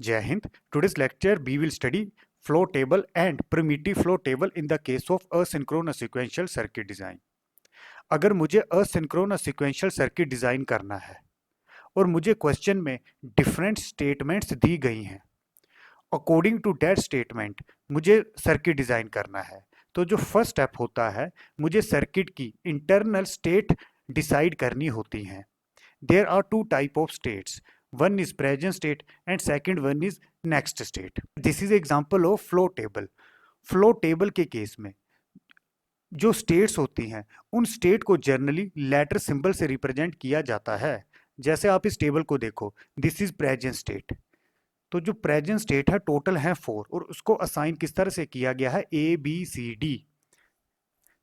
Jai Hind. Today's lecture we will study flow table and primitive flow table in the case of asynchronous sequential circuit design. अगर मुझे asynchronous sequential circuit design करना है और मुझे question में different statements दी गई हैं, according to that statement मुझे सर्किट डिजाइन करना है, तो जो फर्स्ट स्टेप होता है, मुझे सर्किट की इंटरनल स्टेट डिसाइड करनी होती हैं. There are two type of states. One is present state and second one is next state. This is example of flow table. Flow table के केस में जो स्टेट्स होती हैं उन स्टेट को जनरली लेटर सिंबल से रिप्रेजेंट किया जाता है. जैसे आप इस टेबल को देखो, दिस इज प्रेजेंट स्टेट. तो जो प्रेजेंट स्टेट है टोटल है 4 और उसको असाइन किस तरह से किया गया है, ए बी सी डी.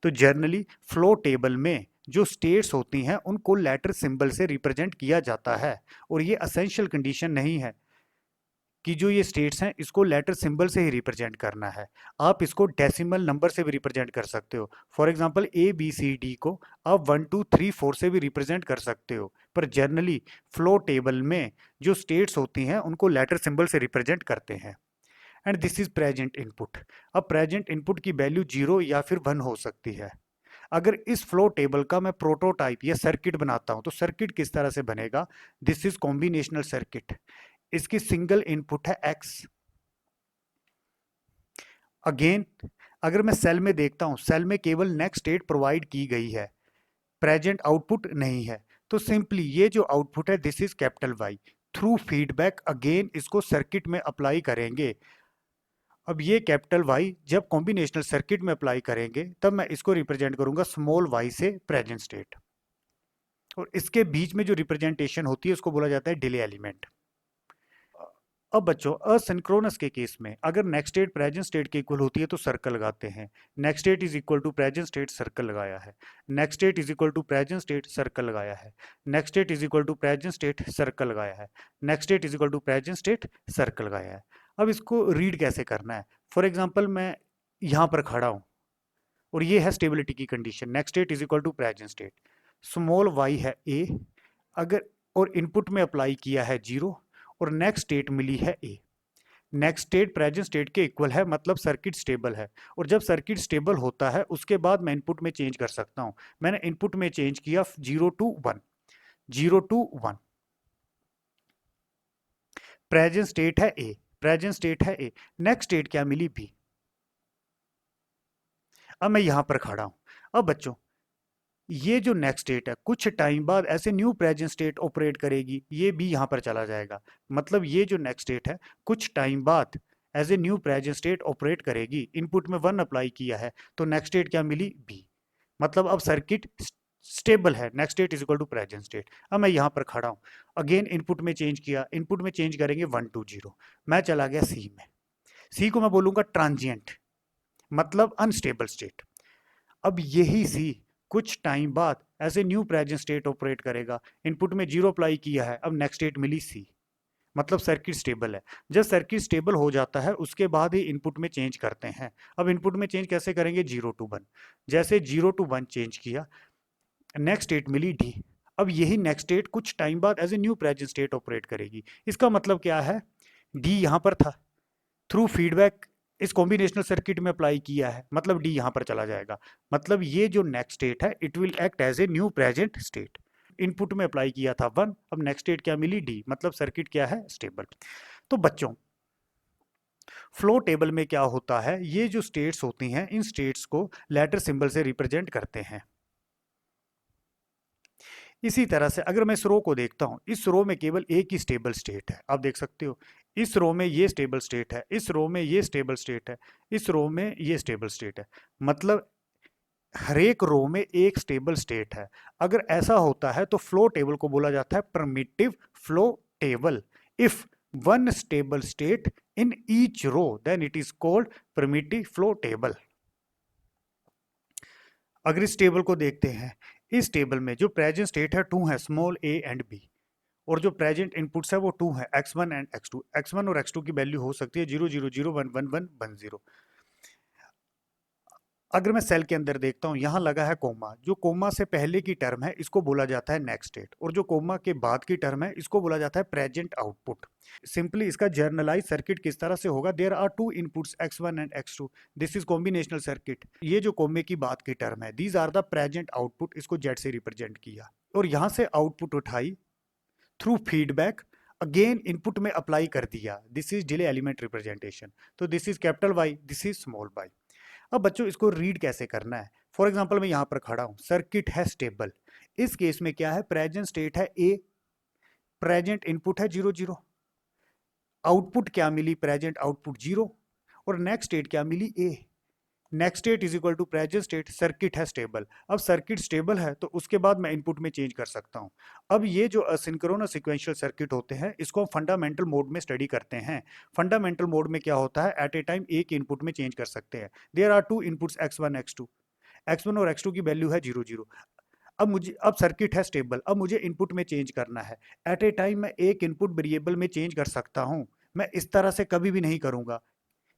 तो जनरली फ्लो टेबल में जो स्टेट्स होती हैं उनको लेटर सिंबल से रिप्रेजेंट किया जाता है, और ये असेंशियल कंडीशन नहीं है कि जो ये स्टेट्स हैं इसको लेटर सिंबल से ही रिप्रेजेंट करना है. आप इसको डेसिमल नंबर से भी रिप्रेजेंट कर सकते हो. For example A B C D को आप 1 2 3 4 से भी रिप्रेजेंट कर सकते हो, पर जनरली फ्लो टेबल में जो स्टेट्स होती हैं उनको लेटर सिंबल से रिप्रेजेंट करते हैं. And this is present input. अब प्रेजेंट इनपुट की वैल्यू 0 या फिर 1 हो सकती है. अगर इस फ्लो टेबल का मैं प्रोटोटाइप या सर्किट बनाता हूं तो सर्किट किस तरह से बनेगा, दिस इज कॉम्बिनेशनल सर्किट. इसकी सिंगल इनपुट है एक्स. अगेन अगर मैं सेल में देखता हूं, सेल में केवल नेक्स्ट स्टेट प्रोवाइड की गई है, प्रेजेंट आउटपुट नहीं है, तो सिंपली ये जो आउटपुट है this is capital Y. Through feedback again इसको सर्किट में अप्लाई करेंगे. अब ये कैपिटल वाई जब कॉम्बिनेशनल सर्किट में अप्लाई करेंगे तब मैं इसको रिप्रेजेंट करूंगा स्मॉल वाई से प्रेजेंट स्टेट, और इसके बीच में जो रिप्रेजेंटेशन होती है उसको बोला जाता है डिले एलिमेंट. अब बच्चों असिंक्रोनस के केस में अगर नेक्स्ट स्टेट प्रेजेंट स्टेट के इक्वल होती है तो सर्कल लगाते हैं. Next state is equal to present state, circle लगाया है. Next state is equal to present state, circle लगाया है. Next state is equal to present state, circle लगाया है. Next state is equal to present state, circle लगाया है. अब इसको रीड कैसे करना है, फॉर एग्जाम्पल मैं यहाँ पर खड़ा हूँ और ये है स्टेबिलिटी की condition, next state is equal to present state, small Y है ए, अगर और इनपुट में अप्लाई किया है 0 और नेक्स्ट स्टेट मिली है ए. नेक्स्ट स्टेट प्रेजेंट स्टेट के इक्वल है, मतलब सर्किट स्टेबल है. और जब सर्किट स्टेबल होता है उसके बाद मैं इनपुट में चेंज कर सकता हूं. मैंने इनपुट में चेंज किया 0 टू 1, 0 टू 1. प्रेजेंट स्टेट है ए, प्रेजेंट स्टेट है ए, नेक्स्ट स्टेट क्या मिली बी. अब मैं यहां पर खड़ा हूं. अब बच्चों ये जो नेक्स्ट स्टेट है कुछ टाइम बाद ऐसे न्यू प्रेजेंट स्टेट ऑपरेट करेगी, ये भी यहां पर चला जाएगा. मतलब ये जो नेक्स्ट स्टेट है कुछ टाइम बाद as a new present state operate करेगी. इनपुट में 1 अप्लाई किया है तो नेक्स्ट स्टेट क्या मिली बी. मतलब अब सर्किट स्टेबल है, next state is equal to present state. अब मैं यहां पर खड़ा हूं, अगेन इनपुट में चेंज किया, इनपुट में चेंज करेंगे 1 2 0, मैं चला गया सी में. सी को मैं बोलूंगा ट्रांजिएंट, मतलब अनस्टेबल स्टेट. अब यही सी कुछ टाइम बाद ऐसे न्यू प्रेजेंट स्टेट ऑपरेट करेगा. इनपुट में 0 अप्लाई किया है, अब नेक्स्ट स्टेट मिली सी, मतलब सर्किट स्टेबल है. जब सर्किट स्टेबल हो जाता है उसके बाद ही इनपुट में चेंज करते हैं. अब इनपुट में चेंज कैसे करेंगे, 0 टू 1. जैसे 0 टू 1 चेंज किया, नेक्स्ट स्टेट मिली डी. अब यही नेक्स्ट स्टेट कुछ टाइम बाद as a new present state operate करेगी. इसका मतलब क्या है, डी यहां पर था, थ्रू फीडबैक इस कॉम्बिनेशनल सर्किट में अप्लाई किया है, मतलब डी यहां पर चला जाएगा. मतलब ये जो नेक्स्ट स्टेट है it will act as a new present state. Input में अप्लाई किया था 1, अब नेक्स्ट स्टेट क्या मिली डी, मतलब सर्किट क्या है स्टेबल. तो बच्चों फ्लो टेबल में क्या होता है, ये जो स्टेट्स होती हैं इन स्टेट्स को लेटर सिंबल से रिप्रेजेंट करते हैं. इसी तरह से अगर मैं इस रो को देखता हूं, इस रो में केवल एक ही स्टेबल स्टेट है. आप देख सकते हो इस रो में ये स्टेबल स्टेट है, इस रो में ये स्टेबल स्टेट है, इस रो में ये स्टेबल स्टेट है. मतलब हर एक रो में एक स्टेबल स्टेट है. अगर ऐसा होता है तो फ्लो टेबल को बोला जाता है primitive flow table. If one stable state in each row then it is called primitive flow table. अगर इस टेबल को देखते हैं, इस टेबल में जो प्रेजेंट स्टेट है 2 है, स्मॉल ए एंड बी, और जो प्रेजेंट इनपुट्स है वो 2 है, x1 एंड x2. x1 और x2 की वैल्यू हो सकती है 0 0 0 1 1 1 1 0. अगर मैं सेल के अंदर देखता हूँ, यहाँ लगा है कोमा। जो कोमा से पहले की टर्म है इसको बोला जाता है नेक्स्ट स्टेट, और जो कोमा के बाद की टर्म है इसको बोला जाता है प्रेजेंट आउटपुट। सिंपली इसका जर्नलाइज सर्किट किस तरह से होगा, there are two inputs x1 and x2, this is combinational circuit. ये जो कोमे की बात की टर्म है, these are the present output, इसको जेड से रिप्रेजेंट किया, और यहाँ से आउटपुट उठाई थ्रू फीडबैक, अगेन इनपुट में अप्लाई कर दिया, this is delay element representation. तो this is capital Y, this is small Y. अब बच्चों इसको रीड कैसे करना है, फॉर एग्जाम्पल मैं यहां पर खड़ा हूं, सर्किट है स्टेबल, इस केस में क्या है, प्रेजेंट स्टेट है ए, प्रेजेंट इनपुट है 0 0, आउटपुट क्या मिली, प्रेजेंट आउटपुट 0, और नेक्स्ट स्टेट क्या मिली ए, next state is equal to present state, circuit है स्टेबल। अब सर्किट स्टेबल है तो उसके बाद मैं इनपुट में चेंज कर सकता हूं। अब ये जो असिंक्रोनस सीक्वेंशियल सर्किट होते हैं इसको हम फंडामेंटल मोड में स्टडी करते हैं। फंडामेंटल मोड में क्या होता है, एट ए टाइम एक इनपुट में चेंज कर सकते हैं। There are two inputs x1 x2, x1 और x2 की वैल्यू है 0 0। अब सर्किट है स्टेबल, अब मुझे इनपुट में चेंज करना है। एट ए टाइम मैं एक इनपुट वेरिएबल में चेंज कर सकता हूं। मैं इस तरह से कभी भी नहीं करूंगा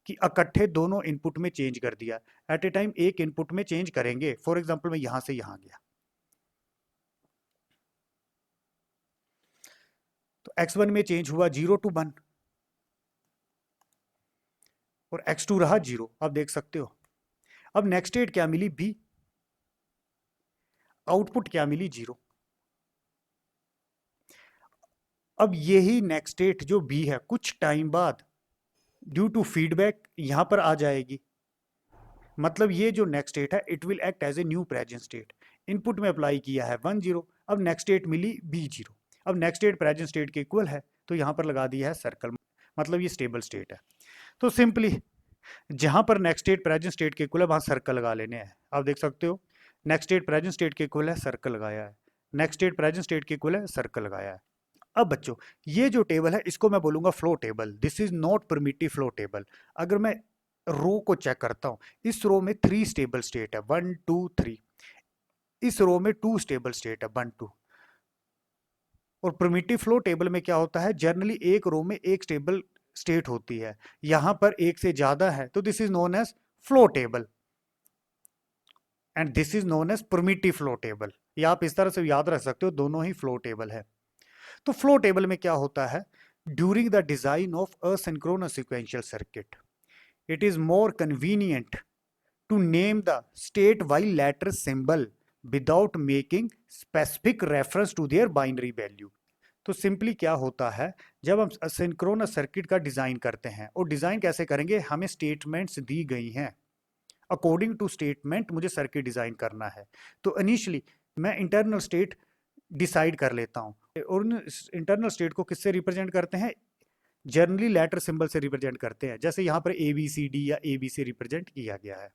कि इकट्ठे दोनों इनपुट में चेंज कर दिया, एट ए टाइम एक इनपुट में चेंज करेंगे। फॉर एग्जांपल मैं यहां से यहां गया तो x1 में चेंज हुआ 0 to 1 और x2 रहा 0, आप देख सकते हो। अब नेक्स्ट स्टेट क्या मिली, b, आउटपुट क्या मिली 0। अब यही नेक्स्ट स्टेट जो b है कुछ टाइम बाद ड्यू टू फीडबैक यहां पर आ जाएगी, मतलब ये जो नेक्स्ट स्टेट है it will act as a new present state. Input में अप्लाई किया है 1 0, अब नेक्स्ट स्टेट मिली b 0, अब नेक्स्ट स्टेट प्रेजेंट स्टेट के इक्वल है तो यहां पर लगा दिया है सर्कल, मतलब ये स्टेबल स्टेट है। तो सिंपली जहां पर नेक्स्ट स्टेट प्रेजेंट स्टेट के इक्वल है वहां सर्कल लगा लेने हैं। आप देख सकते हो नेक्स्ट स्टेट प्रेजेंट स्टेट के इक्वल है, सर्कल लगाया है, नेक्स्ट स्टेट प्रेजेंट स्टेट के इक्वल है, सर्कल लगाया है। अब बच्चों ये जो टेबल है इसको मैं बोलूंगा flow table, this is not primitive flow table. अगर मैं रो को चेक करता हूं, इस रो में 3 स्टेबल स्टेट है, 1 2 3, इस रो में 2 स्टेबल स्टेट है, 1 2। और प्रिमिटिव फ्लो टेबल में क्या होता है, जनरली एक रो में एक स्टेबल स्टेट होती है, यहां पर एक से ज्यादा है तो this is known as flow table and this is known as primitive flow table. या आप इस तरह से याद रख सकते हो, दोनों ही फ्लो टेबल है। तो फ्लो टेबल में क्या होता है, during the design of asynchronous sequential circuit it is more convenient to name the state while letter symbol without making specific reference to their binary value। तो सिंपली क्या होता है, जब हम सिंक्रोनस सर्किट का डिजाइन करते हैं, और डिजाइन कैसे करेंगे, हमें स्टेटमेंट्स दी गई हैं, अकॉर्डिंग टू स्टेटमेंट मुझे सर्किट डिजाइन करना है। तो इनिशियली मैं इंटरनल स्टेट डिसाइड कर लेता हूं, और इंटरनल स्टेट को किससे रिप्रेजेंट करते हैं, जनरली लेटर सिंबल से रिप्रेजेंट करते हैं, जैसे यहां पर ए बी सी डी या ए बी से रिप्रेजेंट किया गया है।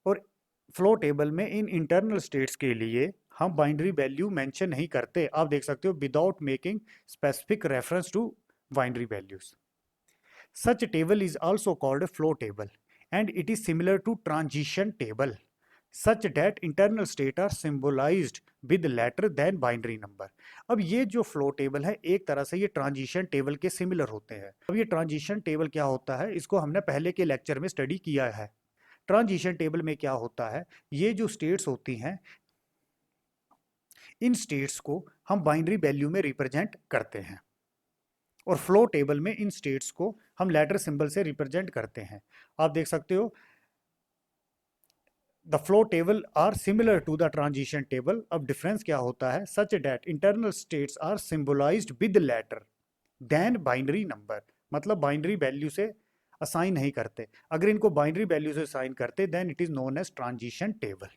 और फ्लो टेबल में इन इंटरनल स्टेट्स के लिए हम बाइनरी वैल्यू मेंशन नहीं करते, आप देख सकते हो, without making specific reference to binary values. Such table is also called flow table and it is similar to transition table such that internal state are symbolized with letter than binary number। अब ये जो flow table है एक तरह से ये transition table के similar होते हैं। अब ये ट्रांजिशन टेबल क्या होता है, इसको हमने पहले के लेक्चर में स्टडी किया है। ट्रांजिशन टेबल में क्या होता है, ये जो स्टेट्स होती हैं इन स्टेट्स को हम बाइनरी वैल्यू में रिप्रेजेंट करते हैं, और फ्लो टेबल में इन स्टेट्स को हम लेटर सिंबल से रिप्रेजेंट करते हैं। आप देख सकते हो the flow table are similar to the transition table। अब डिफरेंस क्या होता है, such that internal states are symbolized with letter than binary number, मतलब बाइनरी वैल्यू से असाइन नहीं करते, अगर इनको बाइनरी वैल्यू से असाइन करते then it is known as transition table.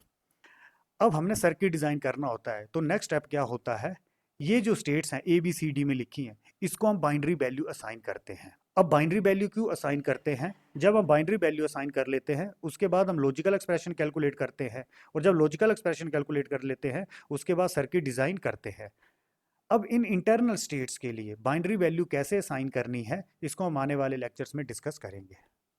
अब हमने सर्किट डिजाइन करना होता है, तो नेक्स्ट स्टेप क्या होता है, ये जो स्टेट्स हैं ए बी सी डी में लिखी हैं इसको हम बाइनरी वैल्यू असाइन करते हैं। अब बाइनरी वैल्यू क्यों असाइन करते हैं, जब हम बाइनरी वैल्यू असाइन कर लेते हैं उसके बाद हम लॉजिकल एक्सप्रेशन कैलकुलेट करते हैं, और जब लॉजिकल एक्सप्रेशन कैलकुलेट कर लेते हैं उसके बाद सर्किट डिजाइन करते हैं। अब इन इंटरनल स्टेट्स के लिए बाइनरी वैल्यू कैसे असाइन करनी है इसको हम आने वाले लेक्चर्स में डिस्कस करेंगे।